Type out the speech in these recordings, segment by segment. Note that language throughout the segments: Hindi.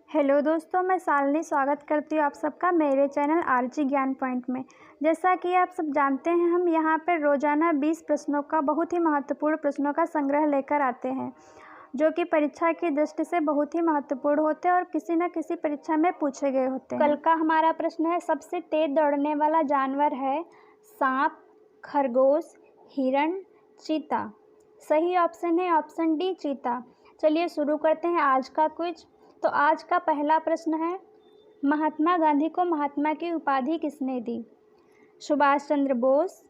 हेलो दोस्तों, मैं शालिनी स्वागत करती हूँ आप सबका मेरे चैनल आरजी ज्ञान पॉइंट में। जैसा कि आप सब जानते हैं, हम यहाँ पर रोज़ाना 20 प्रश्नों का बहुत ही महत्वपूर्ण प्रश्नों का संग्रह लेकर आते हैं, जो कि परीक्षा की दृष्टि से बहुत ही महत्वपूर्ण होते हैं और किसी न किसी परीक्षा में पूछे गए होते हैं। कल का हमारा प्रश्न है, सबसे तेज दौड़ने वाला जानवर है सांप, खरगोश, हिरण, चीता। सही ऑप्शन है ऑप्शन डी, चीता। चलिए शुरू करते हैं आज का क्विज। तो आज का पहला प्रश्न है, महात्मा गांधी को महात्मा की उपाधि किसने दी? सुभाष चंद्र बोस,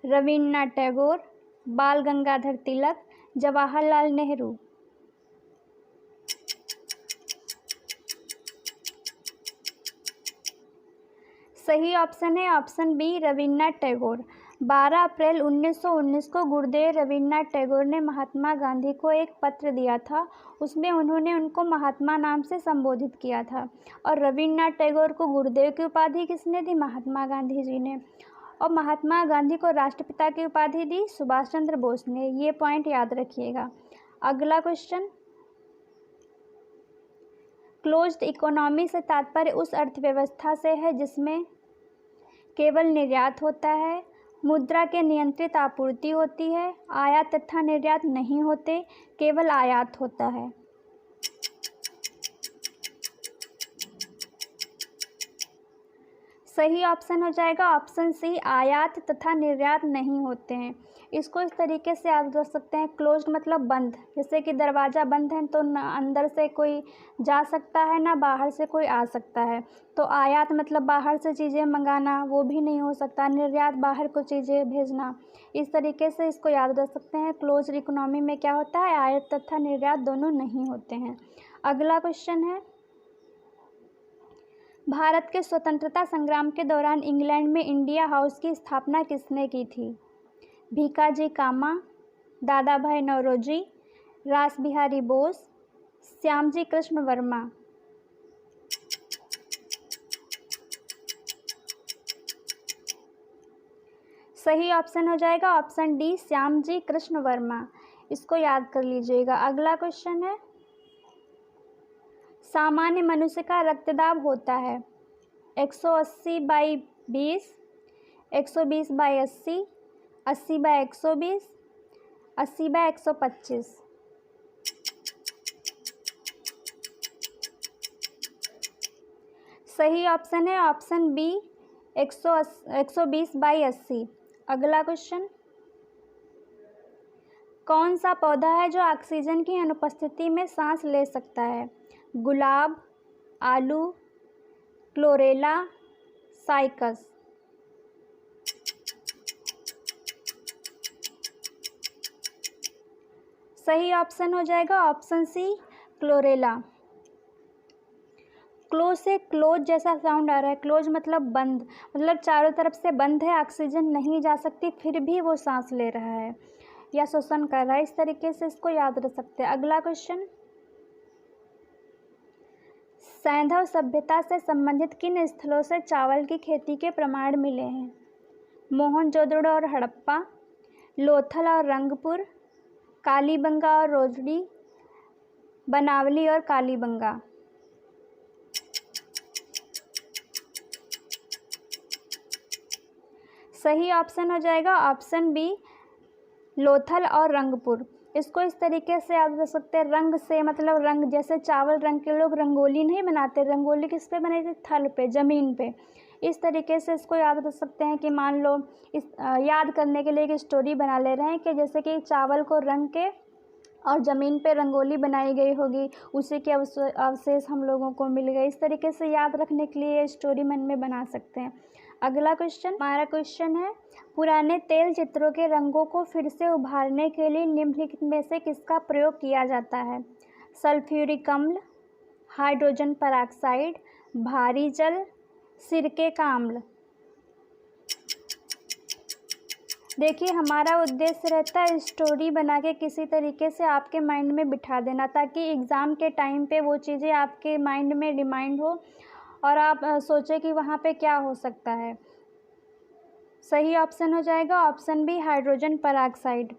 रविन्द्रनाथ टैगोर, बाल गंगाधर तिलक, जवाहरलाल नेहरू। सही ऑप्शन है ऑप्शन बी, रविन्द्रनाथ टैगोर। 12 अप्रैल 1919 को गुरुदेव रविन्द्रनाथ टैगोर ने महात्मा गांधी को एक पत्र दिया था। उसमें उन्होंने उनको महात्मा नाम से संबोधित किया था। और रविन्द्रनाथ टैगोर को गुरुदेव की उपाधि किसने दी? महात्मा गांधी जी ने। और महात्मा गांधी को राष्ट्रपिता की उपाधि दी सुभाष चंद्र बोस ने। ये पॉइंट याद रखिएगा। अगला क्वेश्चन, क्लोज्ड इकोनॉमी से तात्पर्य उस अर्थव्यवस्था से है जिसमें केवल निर्यात होता है, मुद्रा के नियंत्रित आपूर्ति होती है, आयात तथा निर्यात नहीं होते, केवल आयात होता है। सही ऑप्शन हो जाएगा ऑप्शन सी, आयात तथा निर्यात नहीं होते हैं। इसको इस तरीके से याद रख सकते हैं, क्लोज्ड मतलब बंद। जैसे कि दरवाज़ा बंद है तो ना अंदर से कोई जा सकता है ना बाहर से कोई आ सकता है। तो आयात मतलब बाहर से चीज़ें मंगाना, वो भी नहीं हो सकता। निर्यात बाहर को चीज़ें भेजना। इस तरीके से इसको याद रख सकते हैं। क्लोज्ड इकोनॉमी में क्या होता है? आयात तथा निर्यात दोनों नहीं होते हैं। अगला क्वेश्चन है, भारत के स्वतंत्रता संग्राम के दौरान इंग्लैंड में इंडिया हाउस की स्थापना किसने की थी? भीकाजी कामा, दादा भाई नौरोजी, रास बिहारी बोस, श्यामजी कृष्ण वर्मा। सही ऑप्शन हो जाएगा ऑप्शन डी, श्यामजी कृष्ण वर्मा। इसको याद कर लीजिएगा। अगला क्वेश्चन है, सामान्य मनुष्य का रक्तदाब होता है 180/20, 120/80, 80/120, 80/125। सही ऑप्शन है ऑप्शन बी, 120/80। अगला क्वेश्चन, कौन सा पौधा है जो ऑक्सीजन की अनुपस्थिति में सांस ले सकता है? गुलाब, आलू, क्लोरेला, साइकस। सही ऑप्शन हो जाएगा ऑप्शन सी, क्लोरेला। क्लोज से क्लोज जैसा साउंड आ रहा है। क्लोज मतलब बंद, मतलब चारों तरफ से बंद है, ऑक्सीजन नहीं जा सकती, फिर भी वो सांस ले रहा है या श्वसन कर रहा है। इस तरीके से इसको याद रख सकते हैं। अगला क्वेश्चन, सैंधव सभ्यता से संबंधित किन स्थलों से चावल की खेती के प्रमाण मिले हैं? मोहनजोदड़ो और हड़प्पा, लोथल और रंगपुर, कालीबंगा और रोजड़ी, बनावली और कालीबंगा। सही ऑप्शन हो जाएगा ऑप्शन बी, लोथल और रंगपुर। इसको इस तरीके से याद रख सकते हैं, रंग से मतलब रंग, जैसे चावल रंग के लोग रंगोली नहीं बनाते, रंगोली किस पे बनाई थी? थल पे, ज़मीन पे। इस तरीके से इसको याद रख सकते हैं कि मान लो इस याद करने के लिए एक स्टोरी बना ले रहे हैं कि जैसे कि चावल को रंग के और ज़मीन पे रंगोली बनाई गई होगी, उसी के अवशेष हम लोगों को मिल गए। इस तरीके से याद रखने के लिए स्टोरी मन में बना सकते हैं। अगला क्वेश्चन, हमारा क्वेश्चन है, पुराने तेल चित्रों के रंगों को फिर से उभारने के लिए निम्नलिखित में से किसका प्रयोग किया जाता है? सल्फ्यूरिक अम्ल, हाइड्रोजन पेरोक्साइड, भारी जल, सिरके का अम्ल। देखिए, हमारा उद्देश्य रहता है स्टोरी बना के किसी तरीके से आपके माइंड में बिठा देना, ताकि एग्ज़ाम के टाइम पे वो चीज़ें आपके माइंड में रिमाइंड हो और आप सोचें कि वहाँ पे क्या हो सकता है। सही ऑप्शन हो जाएगा ऑप्शन बी, हाइड्रोजन पेरोक्साइड।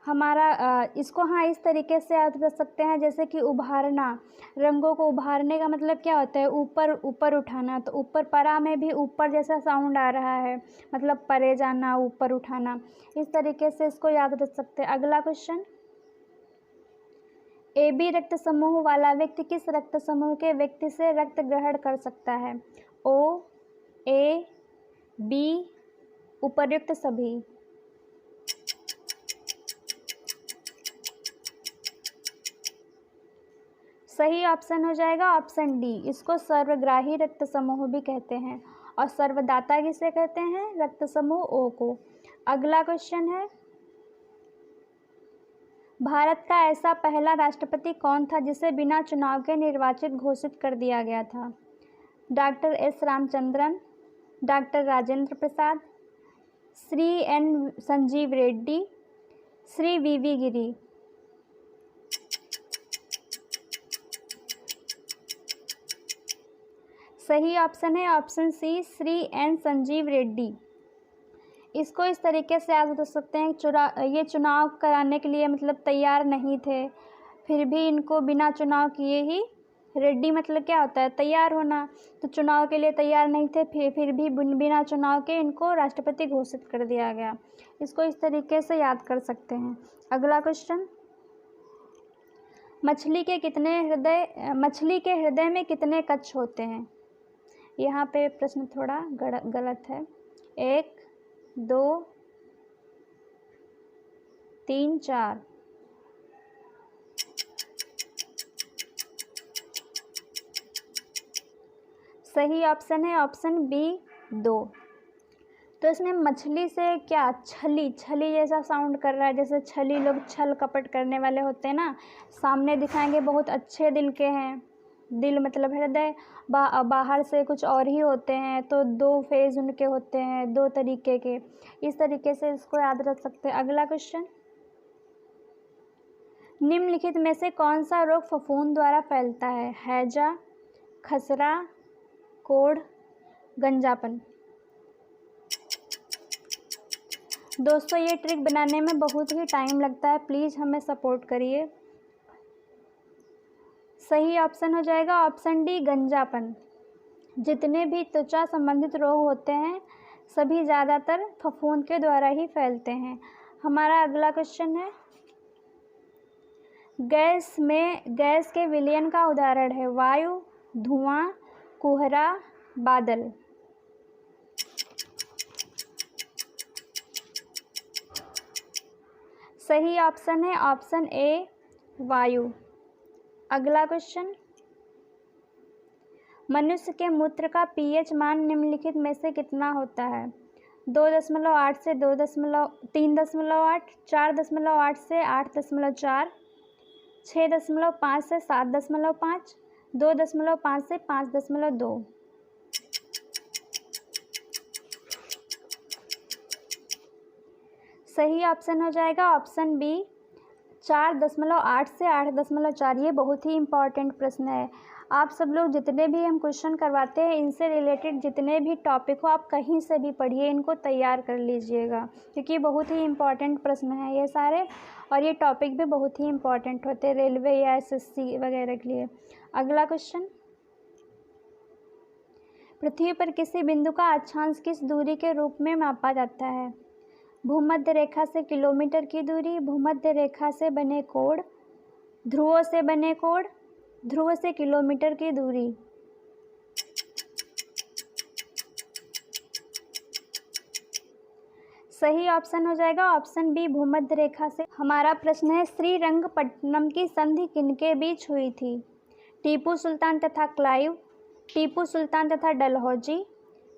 इसको हाँ इस तरीके से याद कर सकते हैं, जैसे कि उभारना, रंगों को उभारने का मतलब क्या होता है, ऊपर ऊपर उठाना। तो ऊपर परा में भी ऊपर जैसा साउंड आ रहा है, मतलब परे जाना, ऊपर उठाना। इस तरीके से इसको याद रख सकते हैं। अगला क्वेश्चन, AB रक्त समूह वाला व्यक्ति किस रक्त समूह के व्यक्ति से रक्त ग्रहण कर सकता है? O, A, B, उपर्युक्त सभी। सही ऑप्शन हो जाएगा ऑप्शन डी, इसको सर्वग्राही रक्त समूह भी कहते हैं। और सर्वदाता किसे कहते हैं? रक्त समूह ओ को। अगला क्वेश्चन है, भारत का ऐसा पहला राष्ट्रपति कौन था जिसे बिना चुनाव के निर्वाचित घोषित कर दिया गया था? Doctor S Ramachandran, doctor Rajendra Prasad, Shri N Sanjeeva Reddy, Shri VV Giri. सही ऑप्शन है option C, Shri N Sanjeeva Reddy. इसको इस तरीके से आप बता सकते हैं, ये चुनाव कराने के लिए मतलब तैयार नहीं थे, फिर भी इनको बिना चुनाव किए ही, रेड्डी मतलब क्या होता है? तैयार होना। तो चुनाव के लिए तैयार नहीं थे, फिर भी बिना चुनाव के इनको राष्ट्रपति घोषित कर दिया गया। इसको इस तरीके से याद कर सकते हैं। अगला क्वेश्चन, मछली के हृदय में कितने कक्ष होते हैं? यहाँ पे प्रश्न थोड़ा गलत है। 1, 2, 3, 4। सही ऑप्शन है ऑप्शन बी, 2। तो इसमें मछली से क्या, छली जैसा साउंड कर रहा है, जैसे छली लोग छल कपट करने वाले होते हैं ना, सामने दिखाएंगे बहुत अच्छे दिल के हैं, दिल मतलब हृदय, बाहर से कुछ और ही होते हैं। तो 2 फेज उनके होते हैं, 2 तरीके के। इस तरीके से इसको याद रख सकते हैं। अगला क्वेश्चन, निम्नलिखित में से कौन सा रोग फफूंद द्वारा फैलता है? हैजा, खसरा, कोढ़, गंजापन। दोस्तों ये ट्रिक बनाने में बहुत ही टाइम लगता है, प्लीज़ हमें सपोर्ट करिए। सही ऑप्शन हो जाएगा ऑप्शन डी, गंजापन। जितने भी त्वचा संबंधित रोग होते हैं सभी ज़्यादातर फफूंद के द्वारा ही फैलते हैं। हमारा अगला क्वेश्चन है, गैस के विलयन का उदाहरण है? वायु, धुआं, कोहरा, बादल। सही ऑप्शन है ऑप्शन ए, वायु। अगला क्वेश्चन, मनुष्य के मूत्र का pH मान निम्नलिखित में से कितना होता है? 2.8 से 3.8, 4.8 से 8.4, 6.5 से 7.5, 2.5 से 5.2। सही ऑप्शन हो जाएगा ऑप्शन बी, 4.8 से 8.4। ये बहुत ही इम्पॉर्टेंट प्रश्न है। आप सब लोग जितने भी हम क्वेश्चन करवाते हैं इनसे रिलेटेड जितने भी टॉपिक हो आप कहीं से भी पढ़िए, इनको तैयार कर लीजिएगा, क्योंकि बहुत ही इम्पॉर्टेंट प्रश्न है ये सारे, और ये टॉपिक भी बहुत ही इम्पॉर्टेंट होते हैं रेलवे या SSC वगैरह के लिए। अगला क्वेश्चन, पृथ्वी पर किसी बिंदु का अक्षांश किस दूरी के रूप में मापा जाता है? भूमध्य रेखा से किलोमीटर की दूरी, भूमध्य रेखा से बने कोण, ध्रुवों से बने कोण, ध्रुव से किलोमीटर की दूरी। सही ऑप्शन हो जाएगा ऑप्शन बी, भूमध्य रेखा से। हमारा प्रश्न है, श्रीरंगपट्टनम की संधि किनके बीच हुई थी? टीपू सुल्तान तथा क्लाइव, टीपू सुल्तान तथा डलहौजी,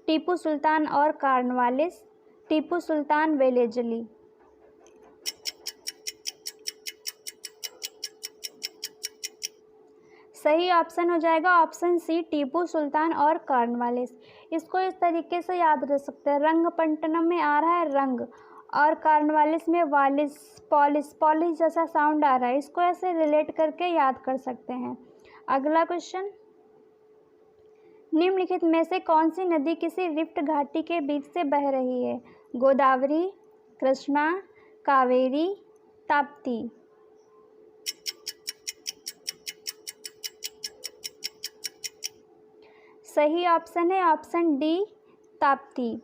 टीपू सुल्तान और कॉर्नवालिस, टीपू सुल्तान वेलेजली। सही ऑप्शन हो जाएगा ऑप्शन सी, टीपू सुल्तान और कॉर्नवालिस। इसको इस तरीके से याद रख सकते हैं, रंगपट्टनम में आ रहा है रंग और कॉर्नवालिस में वालिस, पॉलिश जैसा साउंड आ रहा है, इसको ऐसे रिलेट करके याद कर सकते हैं। अगला क्वेश्चन, निम्नलिखित में से कौन सी नदी किसी रिफ्ट घाटी के बीच से बह रही है? गोदावरी, कृष्णा, कावेरी, ताप्ती। सही ऑप्शन है ऑप्शन डी ताप्ती।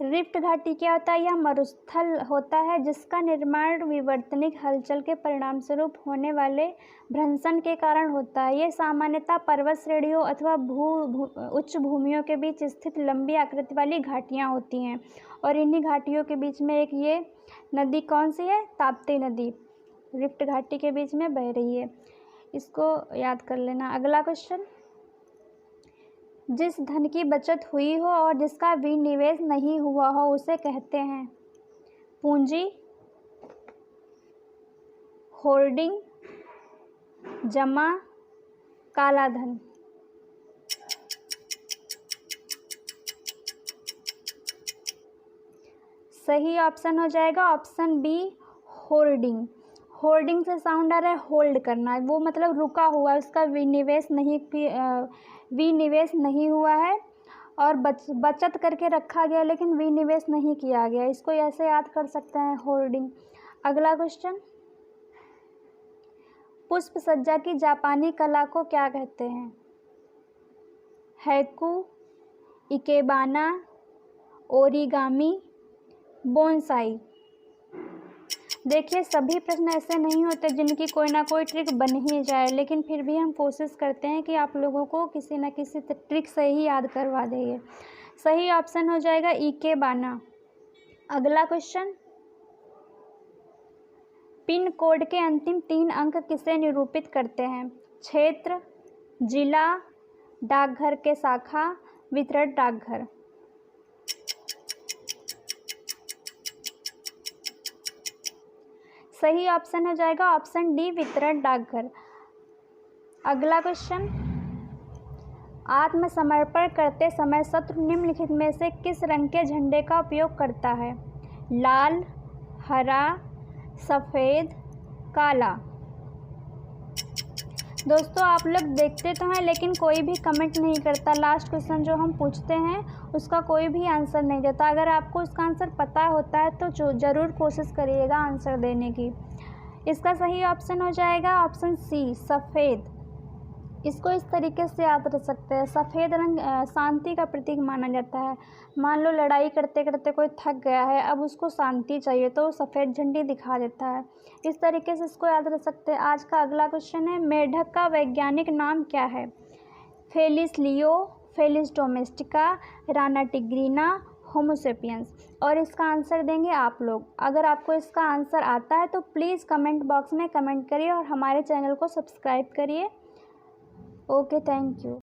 रिफ्ट घाटी क्या होता है? यह मरुस्थल होता है जिसका निर्माण विवर्तनिक हलचल के परिणामस्वरूप होने वाले भ्रंशन के कारण होता है। यह सामान्यतः पर्वत श्रेणियों अथवा उच्च भूमियों के बीच स्थित लंबी आकृति वाली घाटियाँ होती हैं और इन्हीं घाटियों के बीच में एक ये नदी कौन सी है? ताप्ती नदी रिफ्ट घाटी के बीच में बह रही है। इसको याद कर लेना। अगला क्वेश्चन, जिस धन की बचत हुई हो और जिसका विनिवेश नहीं हुआ हो उसे कहते हैं पूंजी, होर्डिंग, जमा, काला धन। सही ऑप्शन हो जाएगा ऑप्शन बी होर्डिंग। होर्डिंग से साउंड आ रहा है होल्ड करना, वो मतलब रुका हुआ है, उसका विनिवेश नहीं हुआ है और बचत करके रखा गया लेकिन विनिवेश नहीं किया गया। इसको ऐसे याद कर सकते हैं होर्डिंग। अगला क्वेश्चन, पुष्प सज्जा की जापानी कला को क्या कहते हैं? Haiku, ikebana, origami, bonsai. देखिए सभी प्रश्न ऐसे नहीं होते जिनकी कोई ना कोई ट्रिक बन ही जाए, लेकिन फिर भी हम कोशिश करते हैं कि आप लोगों को किसी न किसी ट्रिक से ही याद करवा देंगे। सही ऑप्शन हो जाएगा इकेबाना। अगला क्वेश्चन, पिन कोड के अंतिम 3 अंक किसे निरूपित करते हैं? क्षेत्र, जिला, डाकघर के शाखा, वितरण डाकघर। सही ऑप्शन हो जाएगा ऑप्शन डी वितरण डाकघर। अगला क्वेश्चन, आत्मसमर्पण करते समय शत्रु निम्नलिखित में से किस रंग के झंडे का उपयोग करता है? लाल, हरा, सफ़ेद, काला। दोस्तों आप लोग देखते तो हैं लेकिन कोई भी कमेंट नहीं करता। लास्ट क्वेश्चन जो हम पूछते हैं उसका कोई भी आंसर नहीं देता। अगर आपको उसका आंसर पता होता है तो ज़रूर कोशिश करिएगा आंसर देने की। इसका सही ऑप्शन हो जाएगा ऑप्शन सी सफ़ेद। इसको इस तरीके से याद रख सकते हैं, सफ़ेद रंग शांति का प्रतीक माना जाता है। मान लो लड़ाई करते करते कोई थक गया है, अब उसको शांति चाहिए तो सफ़ेद झंडी दिखा देता है। इस तरीके से इसको याद रख सकते हैं। आज का अगला क्वेश्चन है, मेढक का वैज्ञानिक नाम क्या है? Felis leo, Felis domestica, Rana tigrina, Homo sapiens. और इसका आंसर देंगे आप लोग। अगर आपको इसका आंसर आता है तो प्लीज़ कमेंट बॉक्स में कमेंट करिए और हमारे चैनल को सब्सक्राइब करिए। Okay, thank you.